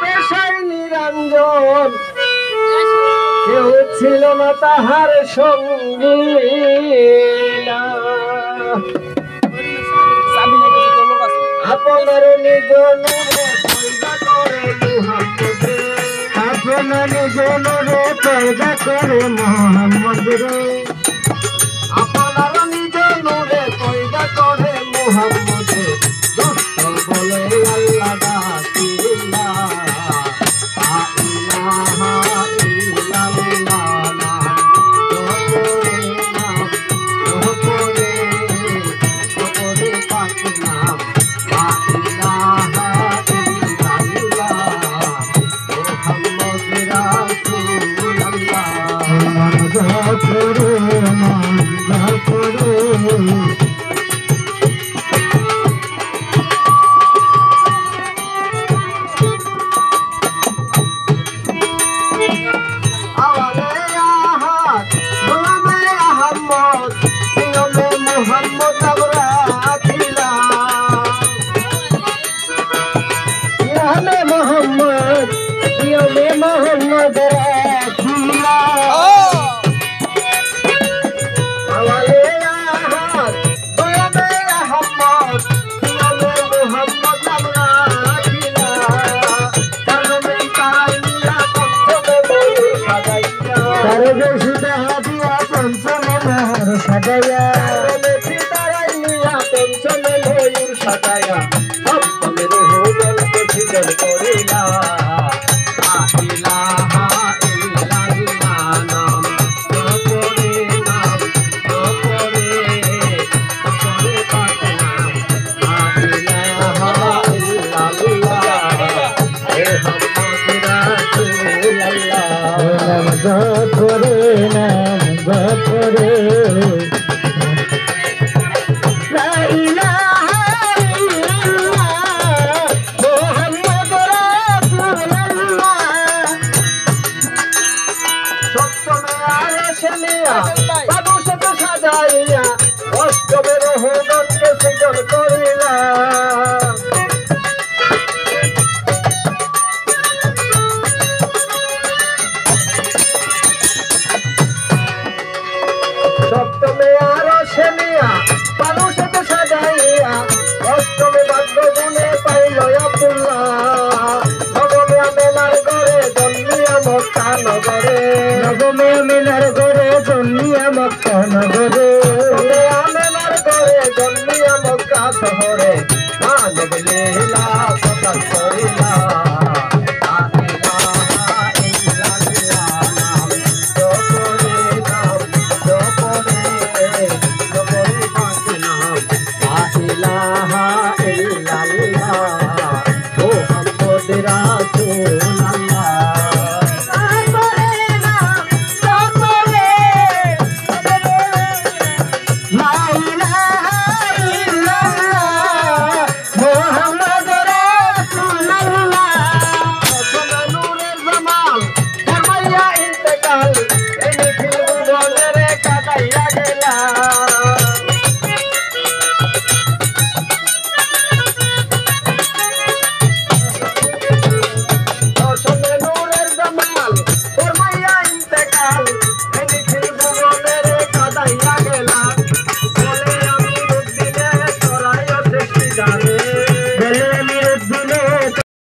পেশায় নিরঞ্জন কেউ ছিল না তাহার সঙ্গী আপনার নিজ নূরে পয়দা করে মুহাম্মদ রে আপনার নিজ নূরে পয়দা করে মুহাম্মদ রে আপনার নিজ নূরে পয়দা করে মুহাম্মদ রে দুষ্ট বলে আল্লাহ ডাকিলা লা ইলাহা ইল্লাল্লাহ সাজায়া তারাই নিয়া পেনশনে ময়ূর সাজায়া সব মেরে হোগল করিলা